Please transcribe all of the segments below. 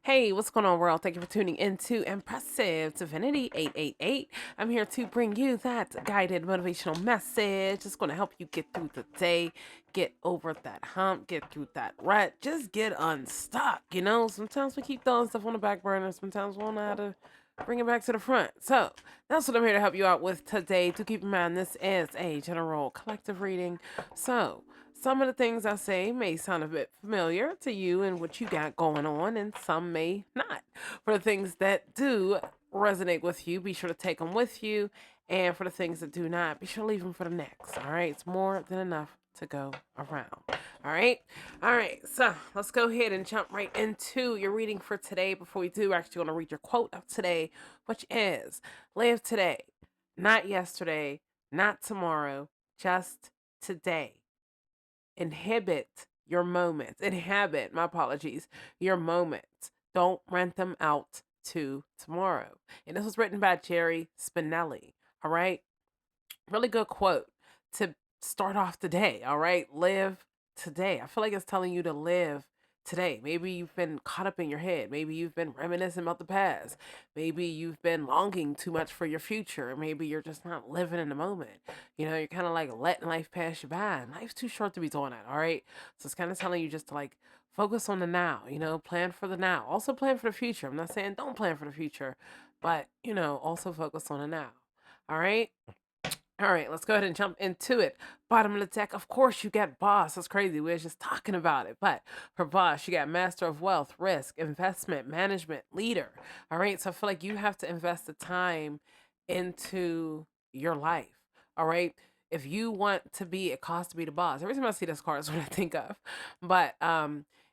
Hey, what's going on, world? Thank you for tuning into Impressive Divinity 888. I'm here to bring you that guided motivational message. It's going to help you get through the day, get over that hump, get through that rut, just get unstuck. Sometimes we keep throwing stuff on the back burner, sometimes we don't know how to bring it back to the front. So, that's what I'm here to help you out with today. To keep in mind, this is a general collective reading. So, some of the things I say may sound a bit familiar to you and what you got going on, and some may not. For the things that do resonate with you, be sure to take them with you. And for the things that do not, be sure to leave them for the next. All right. It's more than enough to go around. All right. All right. So let's go ahead and jump right into your reading for today. Before we do, we're actually going to read your quote of today, which is live today, not yesterday, not tomorrow, just today. Inhabit, my apologies, your moments. Don't rent them out to tomorrow. And this was written by Jerry Spinelli. All right. Really good quote to start off the day. All right. Live today. I feel like it's telling you to live today. Maybe you've been caught up in your head. Maybe you've been reminiscing about the past. Maybe you've been longing too much for your future. Maybe you're just not living in the moment. You're kind of like letting life pass you by. And life's too short to be doing that. All right. So it's kind of telling you just to like focus on the now, plan for the now. Also plan for the future. I'm not saying don't plan for the future, but, also focus on the now. All right. All right, let's go ahead and jump into it. Bottom of the deck, of course, you got boss. That's crazy. We were just talking about it. But for boss, you got master of wealth, risk, investment, management, leader. All right, so I feel like you have to invest the time into your life. All right, if you want to be, it costs to be the boss. Every time I see this card, is what I think of. But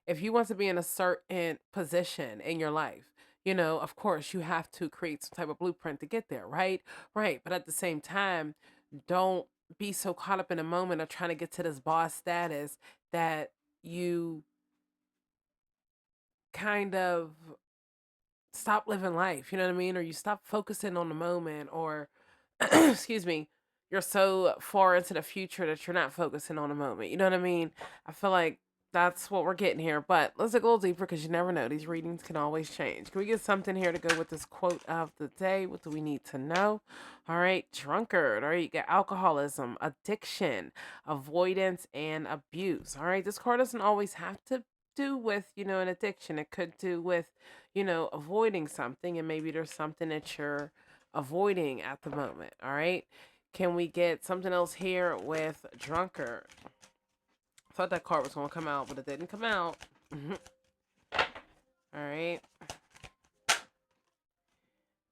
if you want to be in a certain position in your life, of course, you have to create some type of blueprint to get there, right? Right. But at the same time, don't be so caught up in a moment of trying to get to this boss status that you kind of stop living life, you know what I mean? Or you stop focusing on the moment, or excuse me, you're so far into the future that you're not focusing on the moment. You know what I mean? I feel like that's what we're getting here. But let's dig a little deeper because you never know. These readings can always change. Can we get something here to go with this quote of the day? What do we need to know? All right, drunkard. All right, you got alcoholism, addiction, avoidance, and abuse. All right, this card doesn't always have to do with, an addiction. It could do with, avoiding something, and maybe there's something that you're avoiding at the moment. All right. Can we get something else here with drunkard? Thought that card was going to come out, but it didn't come out. All right.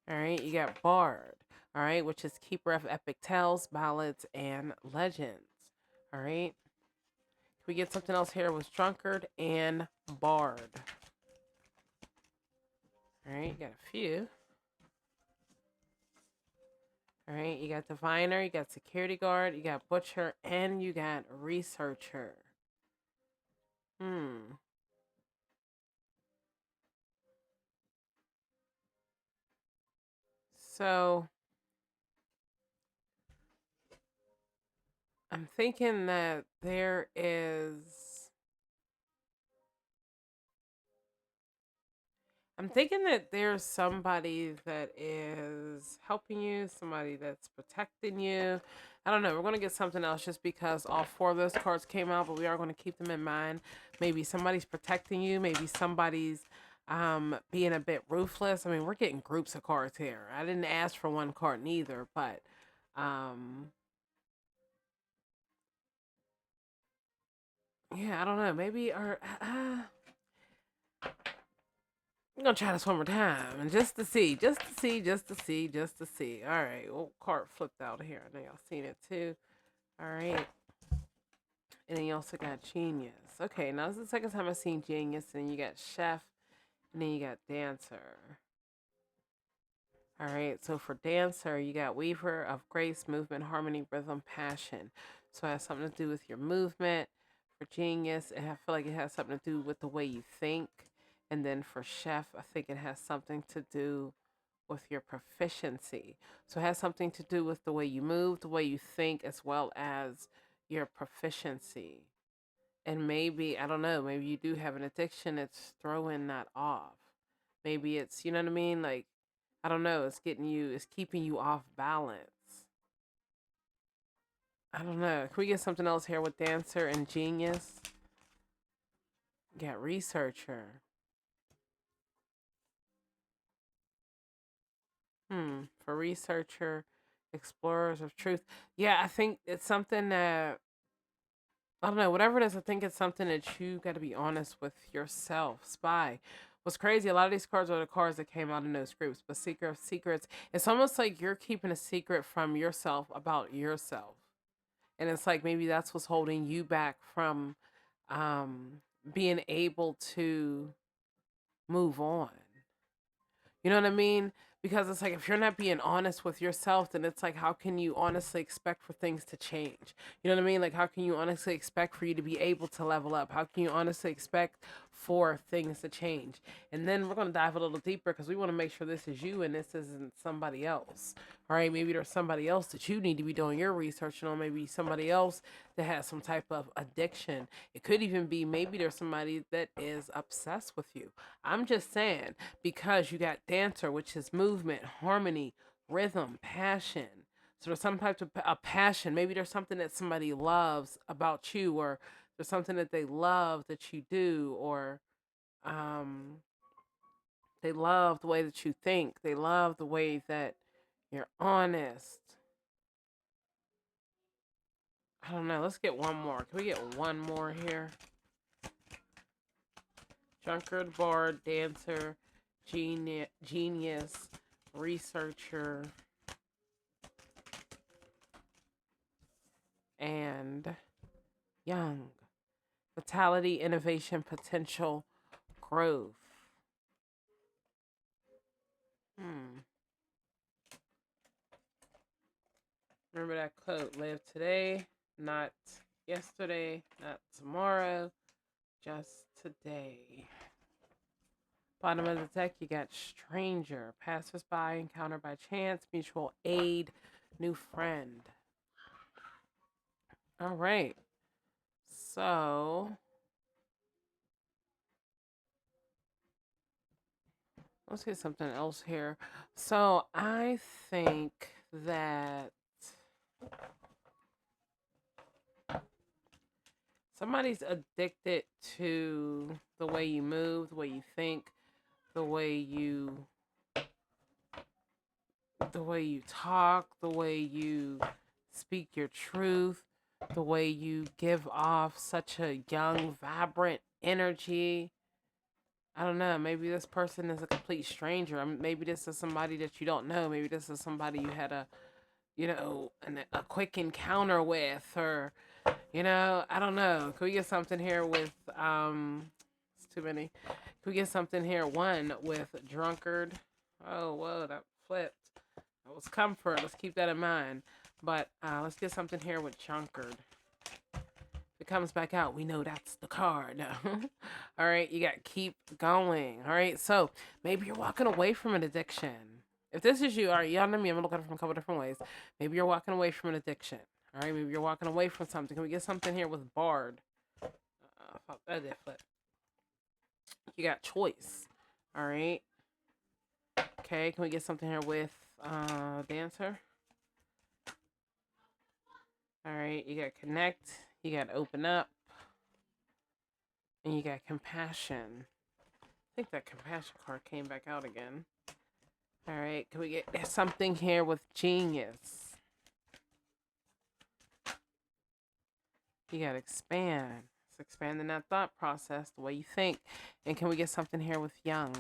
All right. You got bard. All right. Which is keeper of epic tales, ballads, and legends. All right. Can we get something else here with drunkard and bard? All right. You got a few. All right. You got diviner, you got security guard, you got butcher, and you got researcher. Hmm. So I'm thinking that there's somebody that is helping you, somebody that's protecting you. I don't know. We're going to get something else just because all four of those cards came out, but we are going to keep them in mind. Maybe somebody's protecting you. Maybe somebody's being a bit ruthless. I mean, we're getting groups of cards here. I didn't ask for one card neither, but um yeah, I don't know. Maybe or I'm gonna try this one more time, and just to see, just to see, just to see, just to see. All right, well, card flipped out here. I know y'all seen it too. All right, and then you also got genius. Okay, now this is the second time I've seen genius, and you got chef, and then you got dancer. All right, so for dancer, you got weaver of grace, movement, harmony, rhythm, passion. So it has something to do with your movement. For genius, I feel like it has something to do with the way you think. And then for chef, I think it has something to do with your proficiency. So it has something to do with the way you move, the way you think, as well as your proficiency. And maybe, I don't know, maybe you do have an addiction that's throwing that off. Maybe it's, you know what I mean? Like, I don't know, it's keeping you off balance. I don't know. Can we get something else here with dancer and genius? Got researcher. For researcher, explorers of truth. Yeah, I think it's something that I don't know, whatever it is, I think it's something that you got to be honest with yourself. Spy. What's crazy, a lot of these cards are the cards that came out in those groups, but Seeker of Secrets, it's almost like you're keeping a secret from yourself about yourself. And it's like maybe that's what's holding you back from um, being able to move on. You know what I mean? Because it's like if you're not being honest with yourself, then it's like how can you honestly expect for things to change? You know what I mean? Like how can you honestly expect for you to be able to level up? How can you honestly expect for things to change? And then we're going to dive a little deeper because we want to make sure this is you and this isn't somebody else. All right, maybe there's somebody else that you need to be doing your research on, maybe somebody else that has some type of addiction. It could even be maybe there's somebody that is obsessed with you. I'm just saying because you got dancer, which is movement, harmony, rhythm, passion. So there's some type of a passion. Maybe there's something that somebody loves about you, or there's something that they love that you do, or um, they love the way that you think. They love the way that you're honest. I don't know. Let's get one more. Can we get one more here? Drunkard, bard, dancer, genius, researcher, and young. Vitality, innovation, potential, growth. Hmm. Remember that quote: live today, not yesterday, not tomorrow, just today. Bottom of the deck, you got stranger, passersby, encounter by chance, mutual aid, new friend. All right. So let's get something else here. So I think that somebody's addicted to the way you move, the way you think, the way you talk, the way you speak your truth, the way you give off such a young, vibrant energy. I don't know. Maybe this person is a complete stranger. Maybe this is somebody that you don't know. Maybe this is somebody you had a quick encounter with, or I don't know. Can we get something here with it's too many. Can we get something here? One with drunkard. Oh, whoa, that flipped. That was comfort. Let's keep that in mind. But let's get something here with drunkard. If it comes back out, we know that's the card. All right, you got to keep going. All right, so maybe you're walking away from an addiction. If this is you, all right, y'all know me. I'm gonna look at it from a couple different ways. Maybe you're walking away from an addiction. All right, maybe you're walking away from something. Can we get something here with Bard? Fuck, that did flip. You got choice. All right. Okay, can we get something here with Dancer? All right, you got connect. You got open up. And you got compassion. I think that compassion card came back out again. All right, can we get something here with genius? You got expand. It's expanding that thought process, the way you think. And can we get something here with young?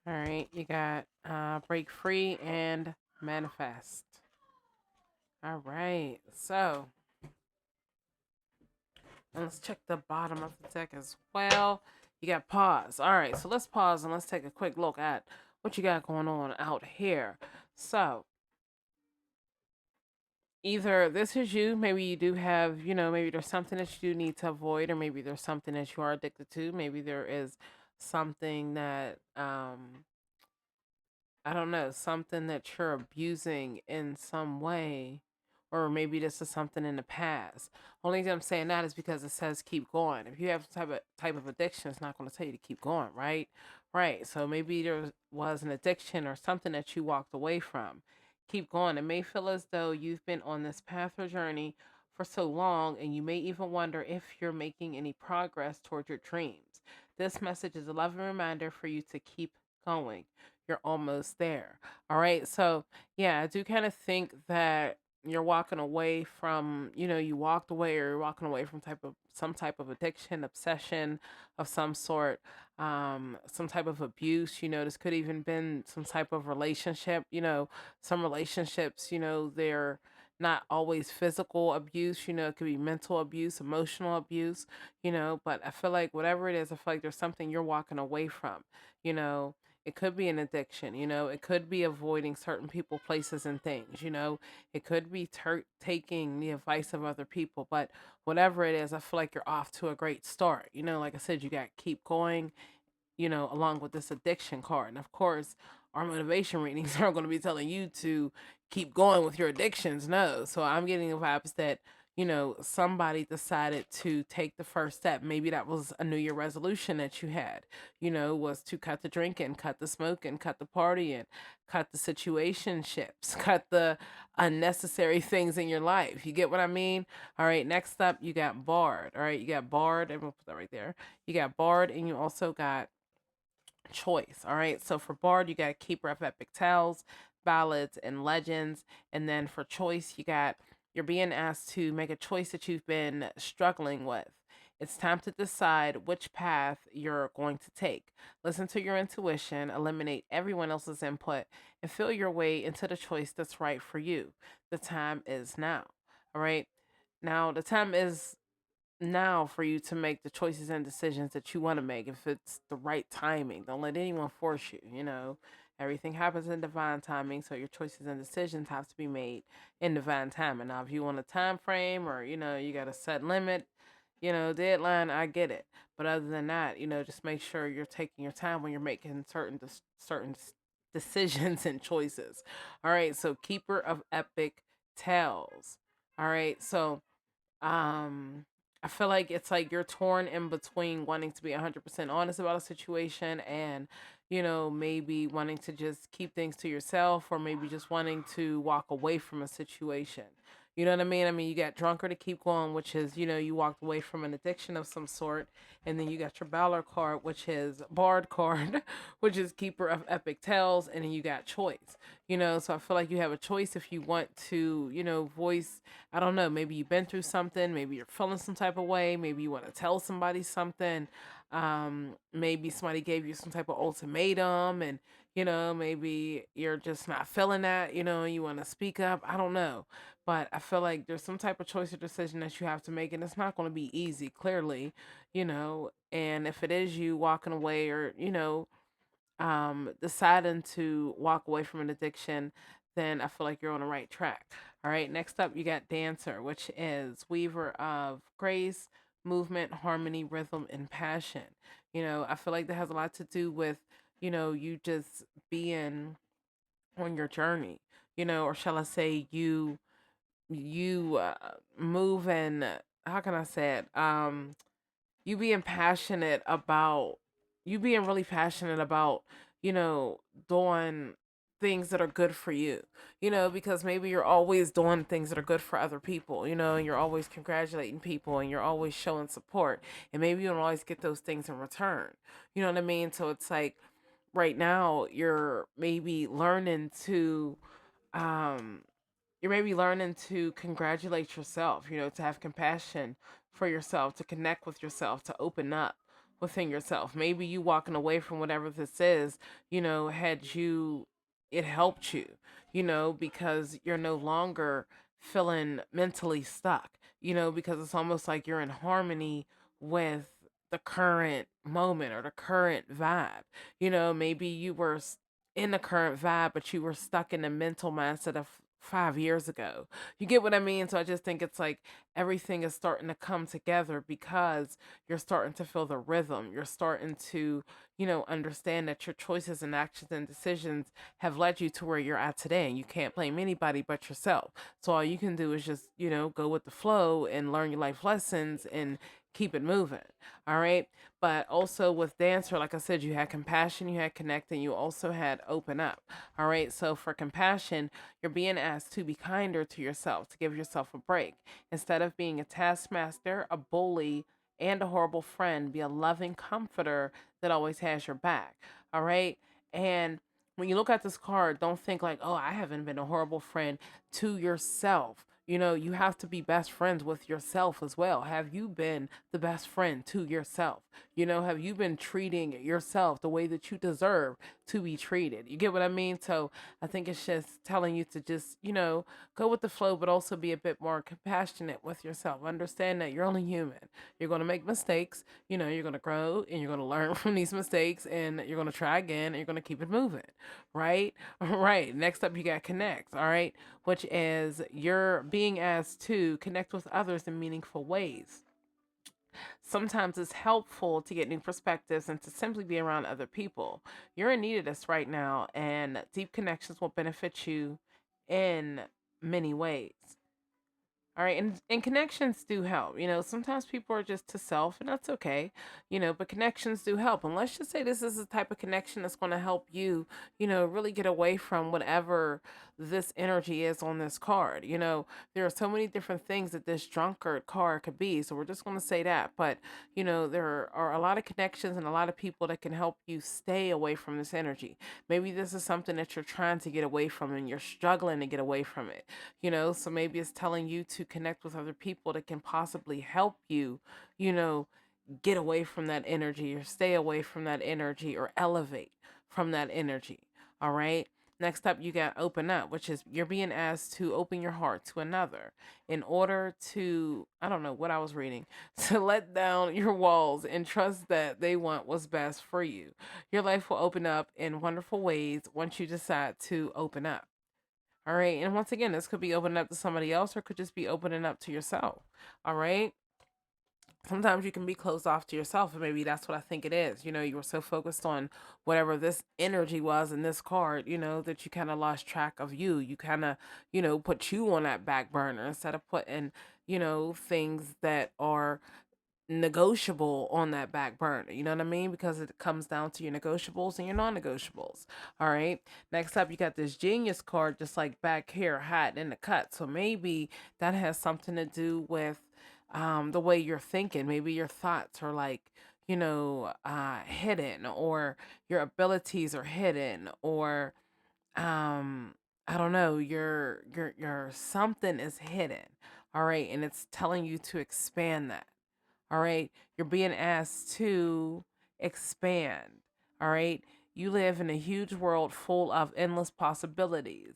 All right, you got break free and manifest. All right, so let's check the bottom of the deck as well. You got pause. All right, so let's pause and let's take a quick look at what you got going on out here. So either this is you, maybe you do have, maybe there's something that you do need to avoid, or maybe there's something that you are addicted to. Maybe there is something that I don't know, something that you're abusing in some way, or maybe this is something in the past. Only reason I'm saying that is because it says keep going. If you have type of addiction, it's not going to tell you to keep going, right? Right. So maybe there was an addiction or something that you walked away from. Keep going. It may feel as though you've been on this path or journey for so long, and you may even wonder if you're making any progress toward your dreams. This message is a loving reminder for you to keep going. You're almost there. All right. So, yeah, I do kind of think that you're walking away from, you walked away, or you're walking away from some type of addiction, obsession of some sort, some type of abuse. This could even been some type of relationship. Some relationships, they're not always physical abuse. It could be mental abuse, emotional abuse. But I feel like whatever it is, I feel like there's something you're walking away from. You know, it could be an addiction. It could be avoiding certain people, places, and things. It could be taking the advice of other people. But whatever it is, I feel like you're off to a great start. Like I said, you got to keep going, along with this addiction card. And of course, our motivation readings aren't going to be telling you to keep going with your addictions. No. So I'm getting the vibes that, somebody decided to take the first step. Maybe that was a New Year resolution that you had, was to cut the drinking, cut the smoking, cut the partying, cut the situationships, cut the unnecessary things in your life. You get what I mean? All right. Next up, you got barred. All right. You got barred. And we'll put that right there. You got barred, and you also got choice. All right. So for Bard, you got Keeper of Epic Tales, Ballads, and Legends. And then for choice, you're being asked to make a choice that you've been struggling with. It's time to decide which path you're going to take. Listen to your intuition, eliminate everyone else's input, and feel your way into the choice that's right for you. The time is now. All right. Now, the time is now for you to make the choices and decisions that you want to make if it's the right timing. Don't let anyone force you. Everything happens in divine timing, so your choices and decisions have to be made in divine timing. Now, if you want a time frame, or you got a set limit, deadline, I get it. But other than that, just make sure you're taking your time when you're making decisions and choices. All right, so Keeper of Epic Tales. All right, so um, I feel like it's like you're torn in between wanting to be 100% honest about a situation and, maybe wanting to just keep things to yourself, or maybe just wanting to walk away from a situation. You know what I mean? I mean, you got drunker to keep going, which is, you walked away from an addiction of some sort. And then you got your Ballard card, which is Bard card, which is Keeper of Epic Tales. And then you got choice, so I feel like you have a choice if you want to, voice, I don't know, maybe you've been through something, maybe you're feeling some type of way, maybe you want to tell somebody something, maybe somebody gave you some type of ultimatum, and maybe you're just not feeling that, you want to speak up. I don't know, but I feel like there's some type of choice or decision that you have to make, and it's not going to be easy, clearly, and if it is you walking away, or deciding to walk away from an addiction, then I feel like you're on the right track. All right, next up, you got Dancer, which is Weaver of Grace, Movement, Harmony, Rhythm, and Passion. I feel like that has a lot to do with, you just being on your journey, or shall I say, you move, and how can I say it? You being passionate about you being really passionate about you know doing things that are good for you, because maybe you're always doing things that are good for other people, and you're always congratulating people, and you're always showing support, and maybe you don't always get those things in return. You know what I mean? So it's like right now you're maybe learning to um you're maybe learning to congratulate yourself, to have compassion for yourself, to connect with yourself, to open up within yourself. Maybe you walking away from whatever this is, it helped you, because you're no longer feeling mentally stuck, because it's almost like you're in harmony with the current moment or the current vibe. Maybe you were in the current vibe, but you were stuck in the mental mindset of 5 years ago. You get what I mean? So I just think it's like everything is starting to come together because you're starting to feel the rhythm. You're starting to, understand that your choices and actions and decisions have led you to where you're at today. And you can't blame anybody but yourself. So all you can do is just, go with the flow and learn your life lessons and keep it moving. All right. But also with dancer, like I said, you had compassion, you had connect, and you also had open up. All right. So for compassion, you're being asked to be kinder to yourself, to give yourself a break. Instead of being a taskmaster, a bully, and a horrible friend, be a loving comforter that always has your back. All right. And when you look at this card, don't think like, oh, I haven't been a horrible friend to yourself. You have to be best friends with yourself as well. Have you been the best friend to yourself? Have you been treating yourself the way that you deserve to be treated? You get what I mean? So I think it's just telling you to just, go with the flow, but also be a bit more compassionate with yourself. Understand that you're only human. You're going to make mistakes. You're going to grow and you're going to learn from these mistakes and you're going to try again and you're going to keep it moving. Right? Right. Next up, you got connect. All right. Which is you're being asked to connect with others in meaningful ways. Sometimes it's helpful to get new perspectives and to simply be around other people. You're in need of this right now, and deep connections will benefit you in many ways. All right, and connections do help. Sometimes people are just to self, and that's okay. But connections do help. And let's just say this is the type of connection that's going to help you, really get away from whatever this energy is on this card. There are so many different things that this drunkard card could be. So we're just going to say that. But, there are a lot of connections and a lot of people that can help you stay away from this energy. Maybe this is something that you're trying to get away from and you're struggling to get away from it. So maybe it's telling you to connect with other people that can possibly help you, you know, get away from that energy or stay away from that energy or elevate from that energy. All right. Next up, you got open up, which is you're being asked to open your heart to another in order to, I don't know what I was reading, to let down your walls and trust that they want what's best for you. Your life will open up in wonderful ways once you decide to open up. All right. And once again, this could be opening up to somebody else or it could just be opening up to yourself. All right. Sometimes you can be closed off to yourself, and maybe that's what I think it is. You were so focused on whatever this energy was in this card, that you kind of lost track of you. You kind of, put you on that back burner instead of putting, things that are negotiable on that back burner. You know what I mean? Because it comes down to your negotiables and your non-negotiables. All right. Next up, you got this genius card, just like back here, hiding in the cut. So maybe that has something to do with the way you're thinking. Maybe your thoughts are like, hidden, or your abilities are hidden, or um, I don't know, your something is hidden. All right, and it's telling you to expand that. All right. You're being asked to expand. All right. You live in a huge world full of endless possibilities.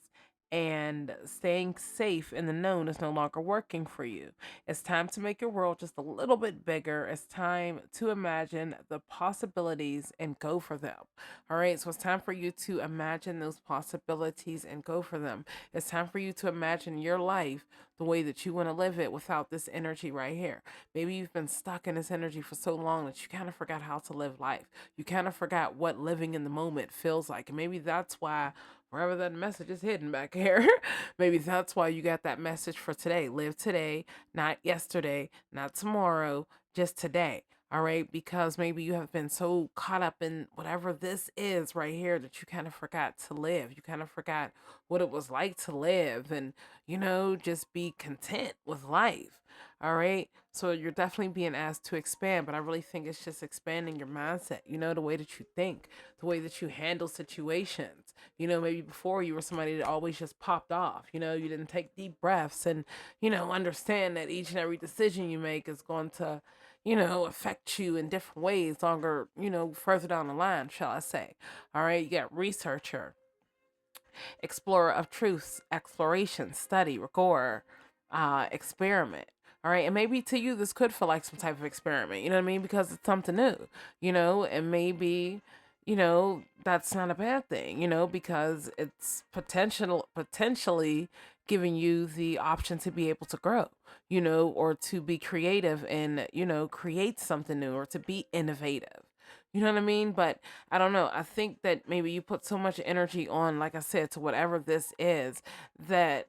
And staying safe in the known is no longer working for you. It's time to make your world just a little bit bigger. It's time to imagine the possibilities and go for them. All right. So it's time for you to imagine those possibilities and go for them. It's time for you to imagine your life the way that you want to live it without this energy right here. Maybe you've been stuck in this energy for so long that you kind of forgot how to live life. You kind of forgot what living in the moment feels like. And maybe that's why wherever that message is hidden back here, maybe that's why you got that message for today. Live today, not yesterday, not tomorrow, just today. All right, because maybe you have been so caught up in whatever this is right here that you kind of forgot to live. You kind of forgot what it was like to live and, just be content with life. All right. So you're definitely being asked to expand, but I really think it's just expanding your mindset, the way that you think, the way that you handle situations. Maybe before you were somebody that always just popped off, you didn't take deep breaths and, understand that each and every decision you make is going to, affect you in different ways longer, further down the line, shall I say. All right. You got researcher, explorer of truths, exploration, study, record, experiment. All right. And maybe to you, this could feel like some type of experiment, you know what I mean? Because it's something new, and maybe, that's not a bad thing, because it's potentially giving you the option to be able to grow, or to be creative and, create something new or to be innovative. You know what I mean? But I don't know. I think that maybe you put so much energy on, like I said, to whatever this is, that,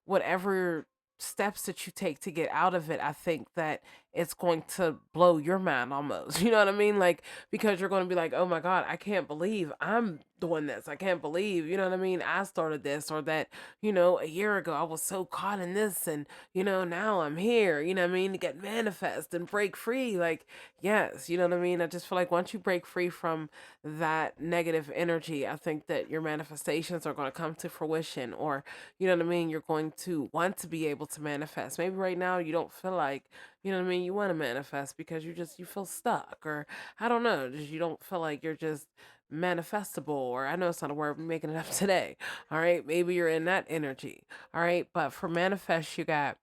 whatever steps that you take to get out of it, I think that it's going to blow your mind almost. You know what I mean? Like, because you're going to be like, oh my God, I can't believe I'm doing this. I can't believe, you know what I mean? I started this, or that, a year ago I was so caught in this, and, now I'm here, you know what I mean? To get manifest and break free. Like, yes, you know what I mean? I just feel like once you break free from that negative energy, I think that your manifestations are going to come to fruition, or, you know what I mean? You're going to want to be able to manifest. Maybe right now you don't feel like, you know what I mean, you want to manifest because you feel stuck, or I don't know, just you don't feel like you're just manifestable, or I know it's not a word, I'm making it up today. All right, maybe you're in that energy. All right, but for manifest, you got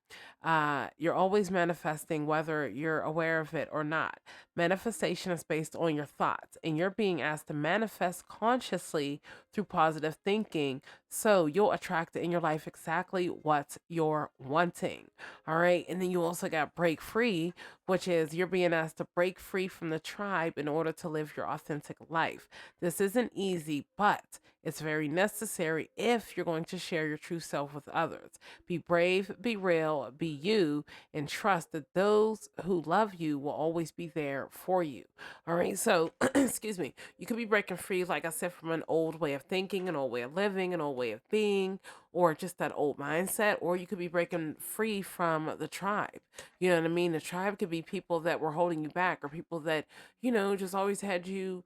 you're always manifesting whether you're aware of it or not. Manifestation is based on your thoughts, and you're being asked to manifest consciously through positive thinking, so you'll attract in your life exactly what you're wanting. All right. And then you also got break free, which is you're being asked to break free from the tribe in order to live your authentic life. This isn't easy, but it's very necessary if you're going to share your true self with others. Be brave, be real, be you, and trust that those who love you will always be there for you. All right. So, excuse me, you could be breaking free, like I said, from an old way of thinking, an old way of living, an old way of being, or just that old mindset, or you could be breaking free from the tribe. You know what I mean? The tribe could be people that were holding you back, or people that, just always had you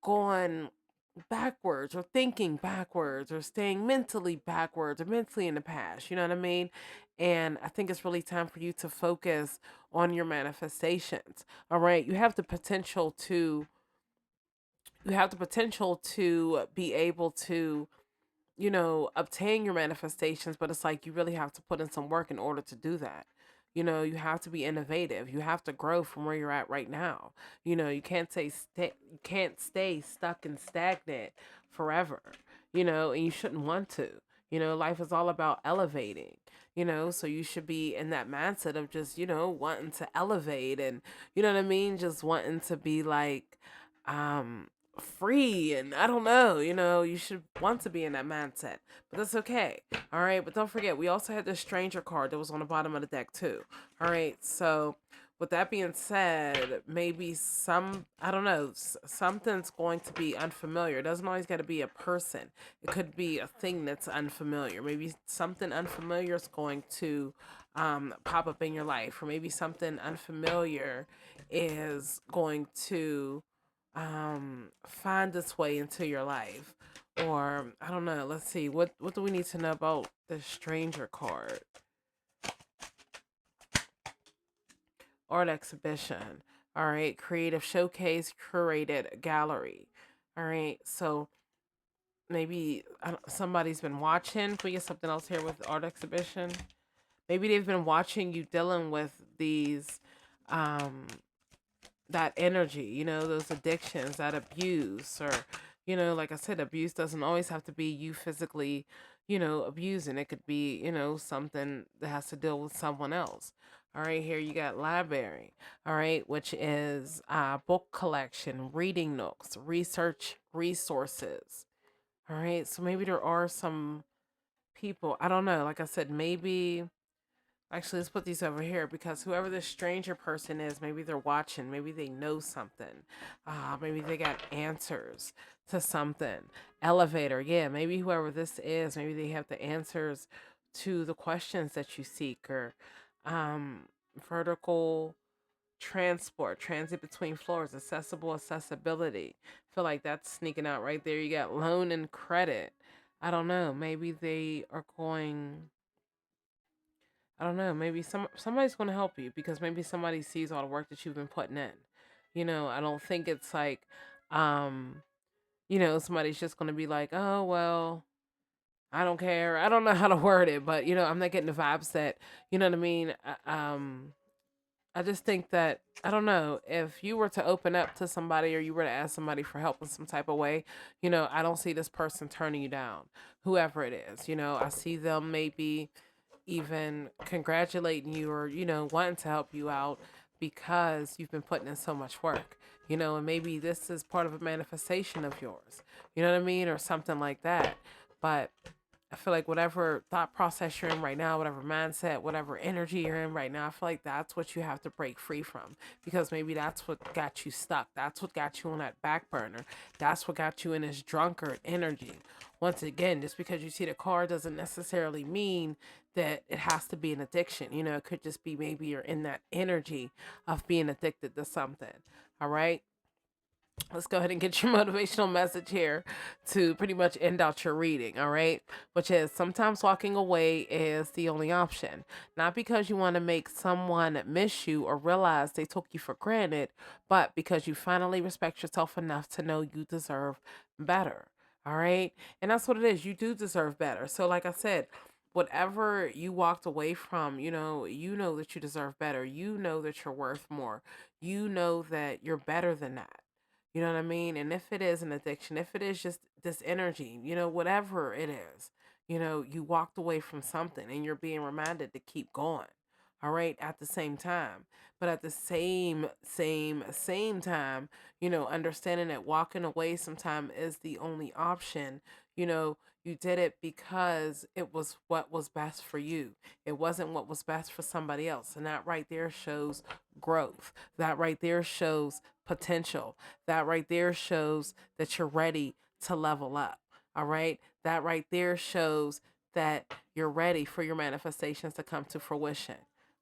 going backwards, or thinking backwards, or staying mentally backwards, or mentally in the past. You know what I mean? And I think it's really time for you to focus on your manifestations. All right. You have the potential to be able to, obtain your manifestations, but it's like you really have to put in some work in order to do that. You have to be innovative. You have to grow from where you're at right now. You can't stay stuck and stagnant forever. And you shouldn't want to. Life is all about elevating. So you should be in that mindset of just, wanting to elevate, and you know what I mean, just wanting to be like, um free, and I don't know, you should want to be in that mindset. But that's okay. All right, but don't forget, we also had this stranger card that was on the bottom of the deck too. All right, so with that being said, maybe I don't know, something's going to be unfamiliar. It doesn't always got to be a person. It could be a thing that's unfamiliar. Maybe something unfamiliar is going to pop up in your life, or maybe something unfamiliar is going to find its way into your life. Or I don't know, let's see, what do we need to know about the stranger card? Art exhibition. All right, creative showcase, curated gallery. All right, so maybe somebody's been watching. Can we get something else here with art exhibition? Maybe they've been watching you dealing with these um that energy, those addictions, that abuse, or, like I said, abuse doesn't always have to be you physically, abusing. It could be, something that has to deal with someone else. All right, here you got library, all right, which is book collection, reading nooks, research resources. All right, so maybe there are some people, I don't know, like I said, maybe. Actually, let's put these over here, because whoever this stranger person is, maybe they're watching, maybe they know something. Maybe they got answers to something. Elevator, yeah, maybe whoever this is, maybe they have the answers to the questions that you seek, or um, vertical transport, transit between floors, accessibility. Feel like that's sneaking out right there. You got loan and credit. I don't know. Maybe they are going. I don't know. Maybe somebody's going to help you, because maybe somebody sees all the work that you've been putting in. I don't think it's like, um, somebody's just going to be like, oh well, I don't care. I don't know how to word it, but I'm not getting the vibes that, you know what I mean. I just think that, I don't know, if you were to open up to somebody or you were to ask somebody for help in some type of way, I don't see this person turning you down, whoever it is. I see them maybe even congratulating you or, wanting to help you out because you've been putting in so much work, and maybe this is part of a manifestation of yours, you know what I mean, or something like that. But I feel like whatever thought process you're in right now, whatever mindset, whatever energy you're in right now, I feel like that's what you have to break free from, because maybe that's what got you stuck. That's what got you on that back burner. That's what got you in this drunkard energy. Once again, just because you see the car doesn't necessarily mean that it has to be an addiction. It could just be maybe you're in that energy of being addicted to something. All right. Let's go ahead and get your motivational message here to pretty much end out your reading, all right? Which is, sometimes walking away is the only option. Not because you want to make someone miss you or realize they took you for granted, but because you finally respect yourself enough to know you deserve better, all right? And that's what it is. You do deserve better. So, like I said, whatever you walked away from, you know that you deserve better. You know that you're worth more. You know that you're better than that. You know what I mean? And if it is an addiction, if it is just this energy, whatever it is, you walked away from something and you're being reminded to keep going. All right, at the same time. But at the same time, understanding that walking away sometime is the only option. You did it because it was what was best for you. It wasn't what was best for somebody else. And that right there shows growth. That right there shows potential. That right there shows that you're ready to level up. All right. That right there shows that you're ready for your manifestations to come to fruition.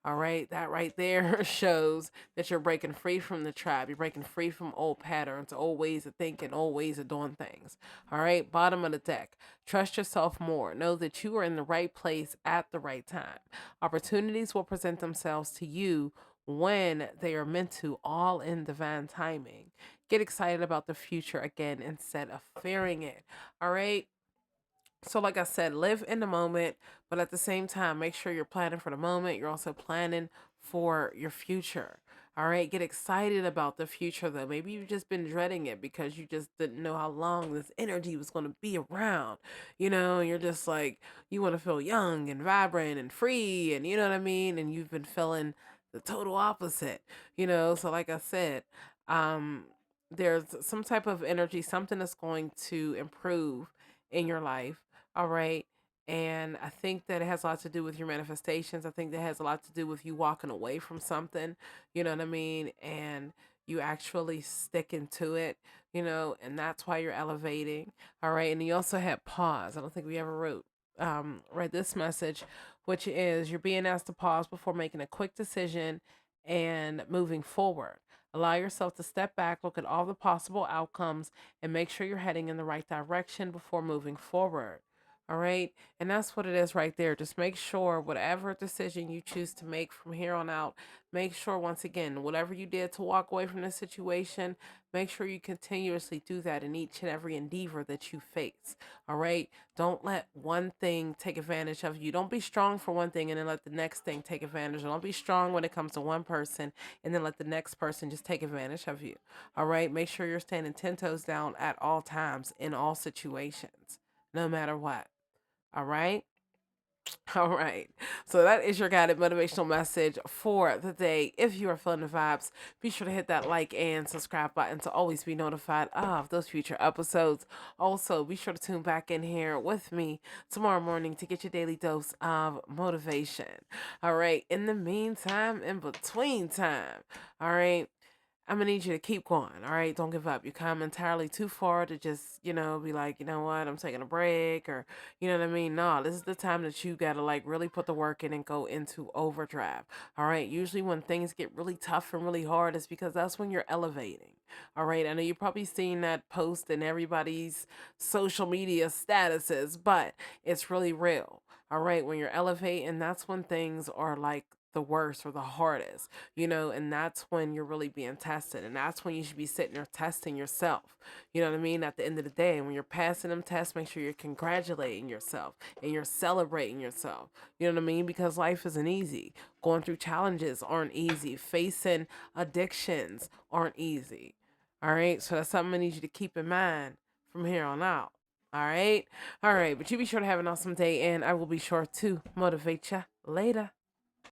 All right. That right there shows that you're breaking free from the trap. You're breaking free from old patterns, old ways of thinking, old ways of doing things. All right. Bottom of the deck. Trust yourself more. Know that you are in the right place at the right time. Opportunities will present themselves to you when they are meant to, all in divine timing. Get excited about the future again instead of fearing it. All right. So, like I said, live in the moment, but at the same time, make sure you're planning for the moment. You're also planning for your future. All right. Get excited about the future, though. Maybe you've just been dreading it because you just didn't know how long this energy was going to be around. You're just like, you want to feel young and vibrant and free, and you know what I mean? And you've been feeling the total opposite, So, like I said, um, there's some type of energy, something that's going to improve in your life. All right. And I think that it has a lot to do with your manifestations. I think that has a lot to do with you walking away from something, you know what I mean? And you actually sticking to it, and that's why you're elevating. All right. And you also had pause. I don't think we ever read this message, which is, you're being asked to pause before making a quick decision and moving forward. Allow yourself to step back, look at all the possible outcomes, and make sure you're heading in the right direction before moving forward. All right. And that's what it is right there. Just make sure whatever decision you choose to make from here on out, make sure, once again, whatever you did to walk away from this situation, make sure you continuously do that in each and every endeavor that you face. All right. Don't let one thing take advantage of you. Don't be strong for one thing and then let the next thing take advantage. Don't be strong when it comes to one person and then let the next person just take advantage of you. All right. Make sure you're standing 10 toes down at all times in all situations, no matter what. All right. All right. So that is your guided motivational message for the day. If you are feeling the vibes, be sure to hit that like and subscribe button to always be notified of those future episodes. Also, be sure to tune back in here with me tomorrow morning to get your daily dose of motivation. All right. In the meantime, in between time, all right, I'm gonna need you to keep going. All right, don't give up. You come entirely too far to just, be like, you know what, I'm taking a break, or you know what I mean. No, this is the time that you gotta like really put the work in and go into overdrive. All right. Usually when things get really tough and really hard, it's because that's when you're elevating. All right. I know you've probably seen that post in everybody's social media statuses, but it's really real. All right. When you're elevating, that's when things are like the worst or the hardest, you know, and that's when you're really being tested. And that's when you should be sitting there testing yourself. You know what I mean? At the end of the day, when you're passing them tests, make sure you're congratulating yourself and you're celebrating yourself. You know what I mean? Because life isn't easy. Going through challenges aren't easy. Facing addictions aren't easy. All right. So that's something I need you to keep in mind from here on out. All right. All right. But you be sure to have an awesome day, and I will be sure to motivate you later.